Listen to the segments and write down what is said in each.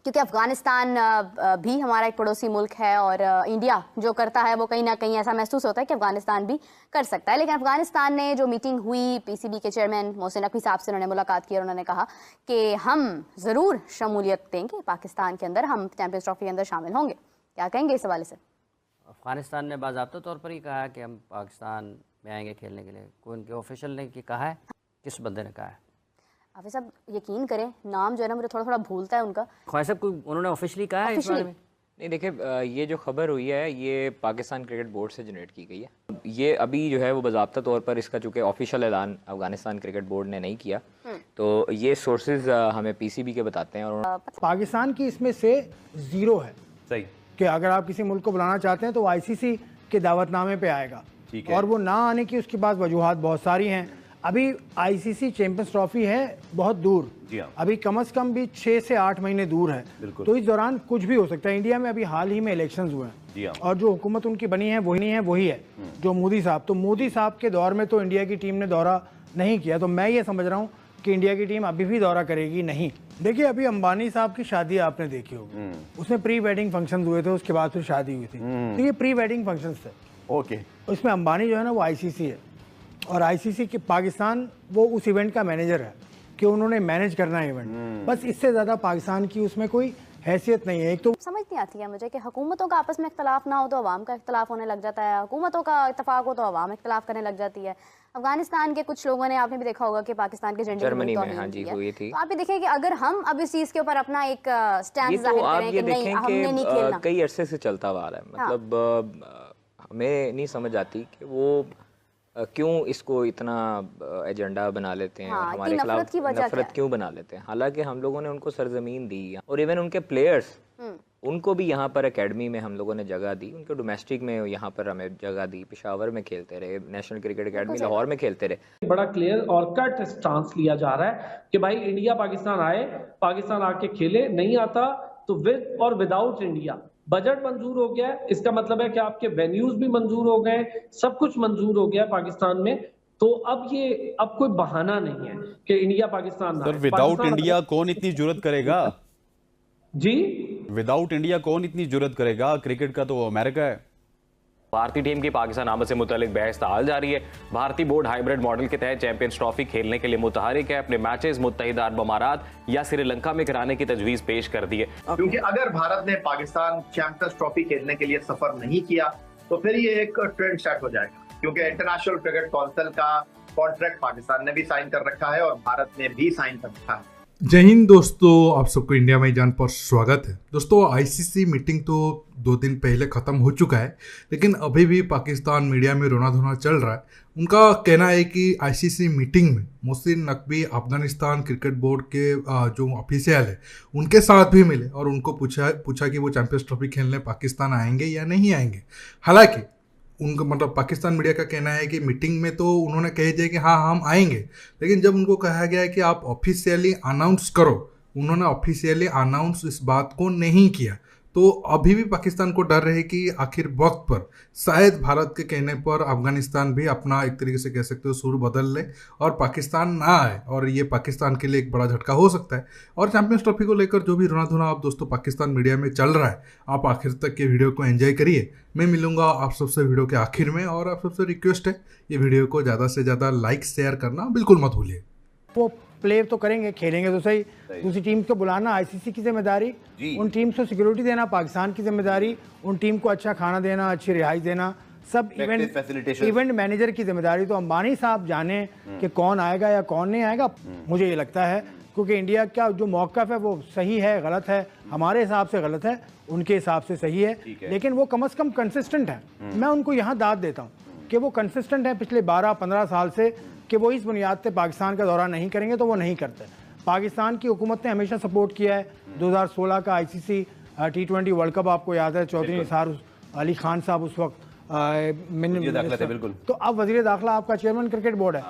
क्योंकि अफगानिस्तान भी हमारा एक पड़ोसी मुल्क है और इंडिया जो करता है वो कहीं ना कहीं ऐसा महसूस होता है कि अफगानिस्तान भी कर सकता है। लेकिन अफगानिस्तान ने जो मीटिंग हुई, पीसीबी के चेयरमैन मोहसिन नकवी साहब से उन्होंने मुलाकात की और उन्होंने कहा कि हम ज़रूर शमूलियत देंगे पाकिस्तान के अंदर, हम चैंपियंस ट्रॉफी के अंदर शामिल होंगे। क्या कहेंगे इस हवाले से? अफगानिस्तान ने बाज़ाब्ता तौर पर ही कहा है कि हम पाकिस्तान में आएंगे खेलने के लिए। कोई उनके ऑफिशियल ने कि कहा है? किस बंदे ने कहा है? हाफिज़ साहब यकीन करें, नाम जो है ना मुझे थोड़ा थोड़ा भूलता है उनका। ख्वाहिश साहब कोई उन्होंने ऑफिशियली कहा है इस बारे में? नहीं, देखिए, ये जो खबर हुई है ये पाकिस्तान क्रिकेट बोर्ड से जनरेट की गई है। ये अभी जो है वो बाज़ाब्ता तौर पर इसका चूँकि ऑफिशियल ऐलान अफगानिस्तान क्रिकेट बोर्ड ने नहीं किया, तो ये सोर्सेज हमें पीसीबी के बताते हैं। और पाकिस्तान की इसमें से ज़ीरो है। सही कि अगर आप किसी मुल्क को बुलाना चाहते हैं तो आईसीसी के दावतनामे पे आएगा, ठीक है। और वो ना आने की उसके बाद वजूहात बहुत सारी हैं। अभी आईसीसी चैंपियंस ट्रॉफी है बहुत दूर, जी हाँ। अभी कम से कम भी 6 से 8 महीने दूर है, तो इस दौरान कुछ भी हो सकता है। इंडिया में अभी हाल ही में इलेक्शंस हुए जी हैं हाँ। और जो हुकूमत उनकी बनी है वही है जो मोदी साहब। तो मोदी साहब के दौर में तो इंडिया की टीम ने दौरा नहीं किया, तो मैं ये समझ रहा हूँ कि इंडिया की टीम अभी भी दौरा करेगी नहीं। देखिए, अभी अंबानी साहब की शादी आपने देखी होगी, उसमें प्री वेडिंग फंक्शन हुए थे, उसके बाद फिर शादी हुई थी, तो ये प्री वेडिंग फंक्शन थे। ओके, उसमें अंबानी जो है ना वो आईसीसी है, और आईसीसी के पाकिस्तान वो उस इवेंट का मैनेजर है कि उन्होंने मैनेज करना है इवेंट, बस इससे ज़्यादा पाकिस्तान की उसमें कोई हैसियत नहीं है। एक तो समझ नहीं आती है मुझे कि हुकूमतों का आपस में इख्तलाफ ना हो तो अवाम का इख्तलाफ होने लग जाता है, हुकूमतों का इत्तफाक हो तो अवाम इख्तलाफ करने लग जाती है। अफगानिस्तान के कुछ लोगों ने, आपने भी देखा होगा कि पाकिस्तान के झंडे जर्मनी में हाँ जी हुई थी। तो आप भी देखें कि अगर हम अब इस चीज़ के ऊपर अपना एक स्टैंड तो जाहिर आप करें ये कि नहीं, हमने नहीं खेलना, कई अरसे से चलता हुआ आ रहा है। मतलब हमें नहीं समझ आती कि वो क्यों इसको इतना एजेंडा बना लेते हैं, हमारे खिलाफ नफरत क्यों बना लेते हैं। हालांकि हम लोगों ने उनको सरजमीन दी और इवन उनके प्लेयर्स, उनको भी यहाँ पर एकेडमी में हम लोगों ने जगह दी, उनके डोमेस्टिक में यहाँ पर हमें जगह दी, पेशावर में खेलते रहे, नेशनल क्रिकेट एकेडमी लाहौर में खेलते रहे। बड़ा क्लियर और कट स्टांस लिया जा रहा है कि भाई इंडिया पाकिस्तान आए, पाकिस्तान आके खेले, नहीं आता तो विद और विदाउट इंडिया। बजट मंजूर हो गया, इसका मतलब है कि आपके वेन्यूज भी मंजूर हो गए, सब कुछ मंजूर हो गया पाकिस्तान में। तो अब कोई बहाना नहीं है कि India Pakistan sir without India कौन इतनी जुर्रत करेगा जी? विदाउट इंडिया कौन इतनी जुर्रत करेगा? क्रिकेट का तो अमेरिका है। भारतीय टीम की पाकिस्तान आमद से मुतालिक बहस ताल जारी है। भारतीय बोर्ड हाइब्रिड मॉडल के तहत चैंपियंस ट्रॉफी खेलने के लिए मुतहरिक है। अपने मैचेस मुत्तहिदा अरब अमारात या श्रीलंका में कराने की तजवीज पेश कर दी है। क्योंकि अगर भारत ने पाकिस्तान चैंपियंस ट्रॉफी खेलने के लिए सफर नहीं किया तो फिर ये एक ट्रेंड स्टार्ट हो जाएगा, क्योंकि इंटरनेशनल क्रिकेट काउंसिल का कॉन्ट्रैक्ट पाकिस्तान ने भी साइन कर रखा है और भारत ने भी साइन कर रखा है। जय हिंद दोस्तों, आप सबको इंडिया में जान पर स्वागत है। दोस्तों, आईसीसी मीटिंग तो 2 दिन पहले ख़त्म हो चुका है, लेकिन अभी भी पाकिस्तान मीडिया में रोना धोना चल रहा है। उनका कहना है कि आईसीसी मीटिंग में मोहसिन नकवी अफगानिस्तान क्रिकेट बोर्ड के जो ऑफिशियल है उनके साथ भी मिले और उनको पूछा कि वो चैंपियंस ट्रॉफी खेलने पाकिस्तान आएंगे या नहीं आएंगे। हालांकि उनका मतलब पाकिस्तान मीडिया का कहना है कि मीटिंग में तो उन्होंने कह दिया कि हाँ हम आएंगे, लेकिन जब उनको कहा गया है कि आप ऑफिशियली अनाउंस करो, उन्होंने ऑफिशियली अनाउंस इस बात को नहीं किया। तो अभी भी पाकिस्तान को डर रहे कि आखिर वक्त पर शायद भारत के कहने पर अफगानिस्तान भी अपना एक तरीके से कह सकते हो सुर बदल ले और पाकिस्तान ना आए, और ये पाकिस्तान के लिए एक बड़ा झटका हो सकता है। और चैंपियंस ट्रॉफी को लेकर जो भी रोना धोना आप दोस्तों पाकिस्तान मीडिया में चल रहा है, आप आखिर तक के वीडियो को एंजॉय करिए। मैं मिलूंगा आप सबसे वीडियो के आखिर में, और आप सबसे रिक्वेस्ट है ये वीडियो को ज़्यादा से ज़्यादा लाइक शेयर करना बिल्कुल मत भूलिए। वो प्ले तो करेंगे, खेलेंगे तो सही। दूसरी टीम को बुलाना आईसीसी की जिम्मेदारी, उन टीम्स को सिक्योरिटी देना पाकिस्तान की जिम्मेदारी, उन टीम को अच्छा खाना देना, अच्छी रिहाइश देना, सब इवेंट मैनेजर की जिम्मेदारी। तो अंबानी साहब जाने कि कौन आएगा या कौन नहीं आएगा, मुझे ये लगता है क्योंकि इंडिया का जो मौक़िफ़ है वो सही है, गलत है, हमारे हिसाब से गलत है, उनके हिसाब से सही है, लेकिन वो कम से कम कंसिस्टेंट है। मैं उनको यहाँ दाद देता हूँ कि वो कंसिस्टेंट है पिछले 12-15 साल से कि वो इस बुनियाद पे पाकिस्तान का दौरा नहीं करेंगे, तो वो नहीं करते। पाकिस्तान की हुकूमत ने हमेशा सपोर्ट किया है। 2016 का आईसीसी T20 वर्ल्ड कप आपको याद है, चौधरी निसार अली खान साहब उस वक्त बिल्कुल। तो अब वज़ीर दाखिला आपका चेयरमैन क्रिकेट बोर्ड है,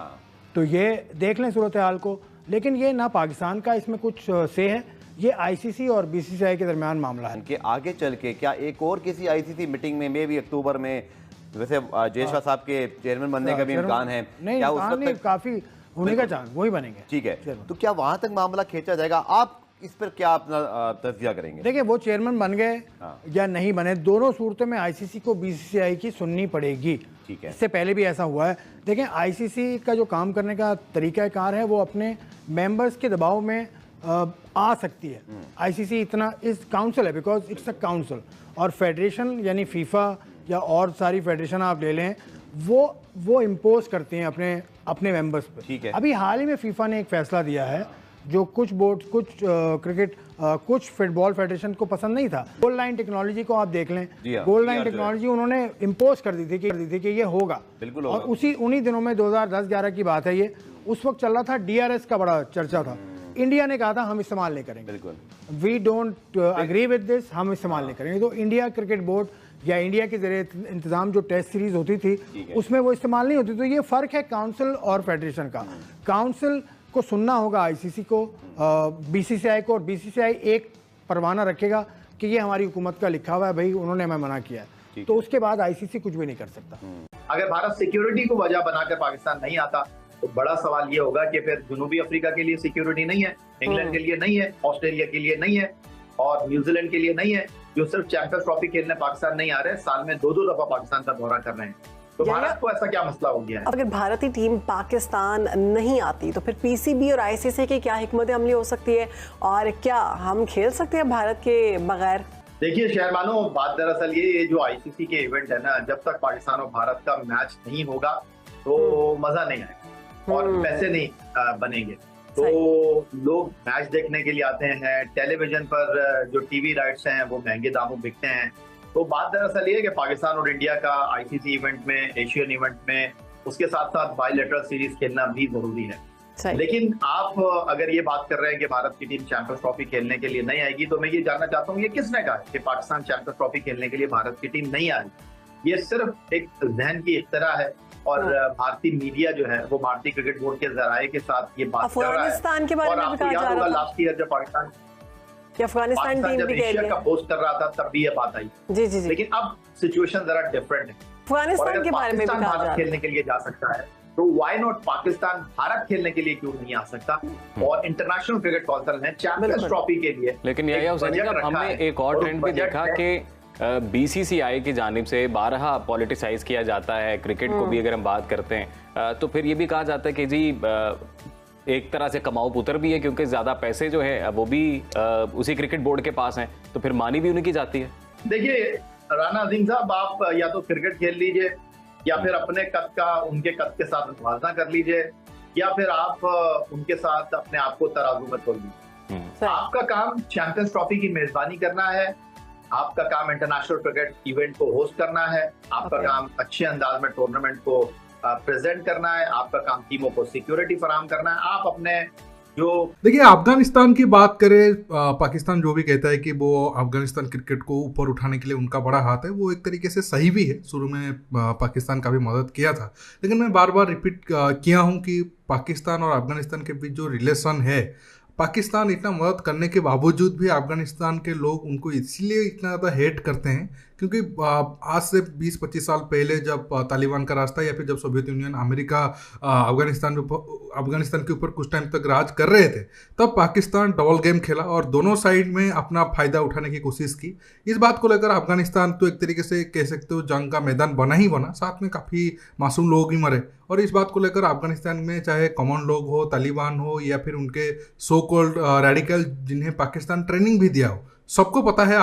तो ये देख लें सूरत हाल को। लेकिन ये ना पाकिस्तान का इसमें कुछ से है, ये आईसीसी और बीसीसीआई के दरमियान मामला है। कि आगे चल के क्या एक और किसी आईसीसी मीटिंग में मे भी अक्टूबर में वैसे जयशा साहब के चेयरमैन बनने का भी इम्कान है? नहीं, क्या उस वक्त काफी होने का चांस वही बनेंगे। ठीक है, तो क्या वहां तक मामला खींचा जाएगा? आप इस पर क्या अपना तज्जिया करेंगे? देखिए, वो चेयरमैन बन गए या नहीं बने, दोनों सूरतों में आईसीसी को बीसीसीआई की सुननी पड़ेगी। ठीक है, इससे पहले भी ऐसा हुआ है। देखें, आईसीसी का जो काम करने का तरीकाकार है वो अपने मेंबर्स के दबाव में आ सकती है। आईसीसी इतना इस काउंसिल है बिकॉज इट्स अ काउंसिल, और फेडरेशन यानी फीफा या और सारी फेडरेशन आप ले लें, वो इम्पोज करते हैं अपने मेंबर्स पर। ठीक है। अभी हाल ही में फीफा ने एक फैसला दिया है जो कुछ बोर्ड, कुछ क्रिकेट, कुछ फुटबॉल फेडरेशन को पसंद नहीं था। गोल लाइन टेक्नोलॉजी को आप देख लें, गोल लाइन टेक्नोलॉजी उन्होंने इम्पोज कर दी थी कि ये होगा, बिल्कुल और उन्हीं दिनों में 2010-11 की बात है ये, उस वक्त चल रहा था, डीआरएस का बड़ा चर्चा था। इंडिया ने कहा था हम इस्तेमाल नहीं करेंगे, बिल्कुल, we don't agree with this, हम इस्तेमाल नहीं करेंगे। तो इंडिया क्रिकेट बोर्ड या इंडिया के जरिए इंतजाम जो टेस्ट सीरीज होती थी उसमें वो इस्तेमाल नहीं होती। तो ये फ़र्क है काउंसिल और फेडरेशन का। काउंसिल को सुनना होगा आईसीसी को, बीसीसीआई को, और बीसीसीआई एक परवाना रखेगा कि ये हमारी हुकूमत का लिखा हुआ है भाई, उन्होंने हमें मना किया है, तो उसके बाद आईसीसी कुछ भी नहीं कर सकता। अगर भारत सिक्योरिटी को वजह बनाकर पाकिस्तान नहीं आता तो बड़ा सवाल ये होगा कि फिर जनूबी अफ्रीका के लिए सिक्योरिटी नहीं है, इंग्लैंड के लिए नहीं है, ऑस्ट्रेलिया के लिए नहीं है और न्यूजीलैंड के लिए नहीं है, जो सिर्फ चैंपियंस ट्रॉफी खेलने पाकिस्तान नहीं आ रहे, साल में 2-2 दफा पाकिस्तान का दौरा कर रहे हैं। तो भारत को ऐसा क्या मसला हो गया है? अगर भारतीय टीम पाकिस्तान नहीं आती तो फिर पीसीबी और आईसीसी की क्या हिकमत अमली हो सकती है, और क्या हम खेल सकते हैं भारत के बगैर? देखिए शहरमानो, बात दरअसल ये जो आईसीसी के इवेंट है ना, जब तक पाकिस्तान और भारत का मैच नहीं होगा तो मजा नहीं आएगा और पैसे नहीं बनेंगे। तो लोग मैच देखने के लिए आते हैं, टेलीविजन पर जो टीवी राइट्स हैं वो महंगे दामों बिकते हैं। तो बात दरअसल ये है कि पाकिस्तान और इंडिया का आईसीसी इवेंट में, एशियन इवेंट में, उसके साथ साथ बायलैटरल सीरीज खेलना भी जरूरी है। लेकिन आप अगर ये बात कर रहे हैं कि भारत की टीम चैंपियंस ट्रॉफी खेलने के लिए नहीं आएगी, तो मैं ये जानना चाहता हूँ ये किसने कहा कि पाकिस्तान चैंपियंस ट्रॉफी खेलने के लिए भारत की टीम नहीं आ रही? ये सिर्फ एक जहन की इख्तरा है और भारतीय मीडिया जो है वो भारतीय क्रिकेट बोर्ड के जराये के साथ ये बात कर रहा है। अफगानिस्तान के बारे में भी कहा जा रहा था लास्ट ईयर जब पाकिस्तान टीम भी एशिया का होस्ट कर रहा था तब भी ये बात आई। जी जी जी। लेकिन अब सिचुएशन जरा डिफरेंट है। अफगानिस्तान के बारे में भी कहा जा रहा है खेलने के लिए जा सकता है, तो व्हाई नॉट पाकिस्तान भारत खेलने के लिए क्यों नहीं आ सकता? और इंटरनेशनल क्रिकेट काउंसिल ने चैंपियंस ट्रॉफी के लिए, लेकिन हमने एक और ट्रेंड भी देखा कि बीसीसीआई की जानिब से 12 पॉलिटिसाइज किया जाता है क्रिकेट को भी। अगर हम बात करते हैं तो फिर ये भी कहा जाता है कि जी एक तरह से कमाऊ पुत्र भी है, क्योंकि ज्यादा पैसे जो है वो भी उसी क्रिकेट बोर्ड के पास हैं, तो फिर मानी भी उन्हीं की जाती है। देखिए राना अजीम साहब, आप या तो क्रिकेट खेल लीजिए या फिर अपने कद का उनके कद के साथ मुवाजना कर लीजिए, या फिर आप उनके साथ अपने आप को तराजू में तोल लीजिए। आपका काम चैंपियंस ट्रॉफी की मेजबानी करना है, आपका काम इंटरनेशनल क्रिकेट इवेंट को होस्ट करना है, आपका काम अच्छे अंदाज में टूर्नामेंट को प्रेजेंट करना है, आपका काम टीमों को सिक्योरिटी फराहम करना है। आप अपने जो देखिए, अफगानिस्तान की बात करें, पाकिस्तान जो भी कहता है कि वो अफगानिस्तान क्रिकेट को ऊपर उठाने के लिए उनका बड़ा हाथ है, वो एक तरीके से सही भी है। शुरू में पाकिस्तान का भी मदद किया था, लेकिन मैं बार बार रिपीट किया हूँ कि पाकिस्तान और अफगानिस्तान के बीच जो रिलेशन है, पाकिस्तान इतना मदद करने के बावजूद भी अफगानिस्तान के लोग उनको इसलिए इतना ज़्यादा हेट करते हैं क्योंकि आज से 20-25 साल पहले जब तालिबान का रास्ता या फिर जब सोवियत यूनियन, अमेरिका अफगानिस्तान के ऊपर कुछ टाइम तक राज कर रहे थे, तब पाकिस्तान डबल गेम खेला और दोनों साइड में अपना फ़ायदा उठाने की कोशिश की। इस बात को लेकर अफगानिस्तान तो एक तरीके से कह सकते हो जंग का मैदान बना ही बना, साथ में काफ़ी मासूम लोग भी मरे। और इस बात को लेकर अफगानिस्तान में चाहे कॉमन लोग हो, तालिबान हो या फिर उनके सो कॉल्ड रेडिकल जिन्हें पाकिस्तान ट्रेनिंग भी दिया हो, सबको पता है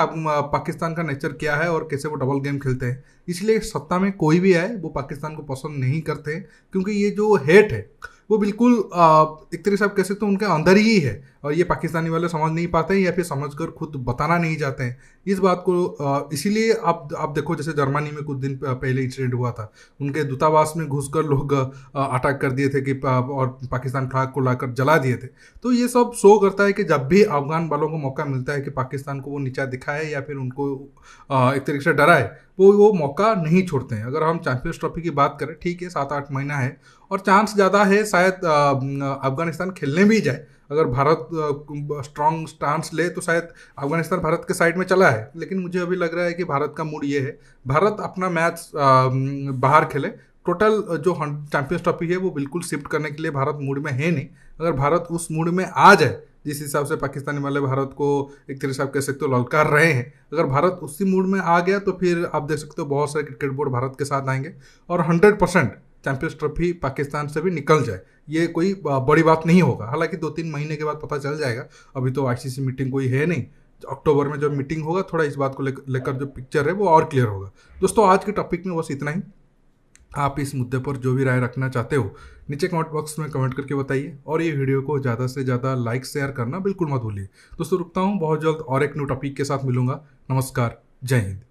पाकिस्तान का नेचर क्या है और कैसे वो डबल गेम खेलते हैं। इसलिए सत्ता में कोई भी आए वो पाकिस्तान को पसंद नहीं करते, क्योंकि ये जो हेट है वो बिल्कुल एक तरीके से आप कह सकते हो उनके अंदर ही है और ये पाकिस्तानी वाले समझ नहीं पाते हैं या फिर समझकर खुद बताना नहीं चाहते हैं इस बात को। इसीलिए आप देखो, जैसे जर्मनी में कुछ दिन पहले इंसिडेंट हुआ था, उनके दूतावास में घुसकर लोग अटैक कर दिए थे कि और पाकिस्तान फ्लैग को लाकर जला दिए थे। तो ये सब शो करता है कि जब भी अफगान वालों को मौका मिलता है कि पाकिस्तान को वो नीचा दिखाए या फिर उनको एक तरीके से डराए, वो मौका नहीं छोड़ते हैं। अगर हम चैंपियंस ट्रॉफी की बात करें, ठीक है 7-8 महीना है और चांस ज़्यादा है शायद अफगानिस्तान खेलने भी जाए। अगर भारत स्ट्रॉन्ग स्टांस ले तो शायद अफगानिस्तान भारत के साइड में चला है, लेकिन मुझे अभी लग रहा है कि भारत का मूड ये है, भारत अपना मैच बाहर खेले। टोटल जो चैंपियंस ट्रॉफी है वो बिल्कुल शिफ्ट करने के लिए भारत मूड में है नहीं। अगर भारत उस मूड में आ जाए जिस हिसाब से पाकिस्तानी वाले भारत को एक तरह से आप कह सकते हो ललकार रहे हैं, अगर भारत उसी मूड में आ गया तो फिर आप देख सकते हो बहुत सारे क्रिकेट बोर्ड भारत के साथ आएंगे और 100% चैंपियंस ट्रॉफी पाकिस्तान से भी निकल जाए, ये कोई बड़ी बात नहीं होगा। हालांकि 2-3 महीने के बाद पता चल जाएगा, अभी तो आईसीसी मीटिंग कोई है नहीं। अक्टूबर में जब मीटिंग होगा थोड़ा इस बात को लेकर जो पिक्चर है वो और क्लियर होगा। दोस्तों आज के टॉपिक में बस इतना ही। आप इस मुद्दे पर जो भी राय रखना चाहते हो नीचे कमेंट बॉक्स में कमेंट करके बताइए और ये वीडियो को ज़्यादा से ज़्यादा लाइक शेयर करना बिल्कुल मत भूलिए। दोस्तों रुकता हूँ, बहुत जल्द और एक न्यू टॉपिक के साथ मिलूंगा। नमस्कार, जय हिंद।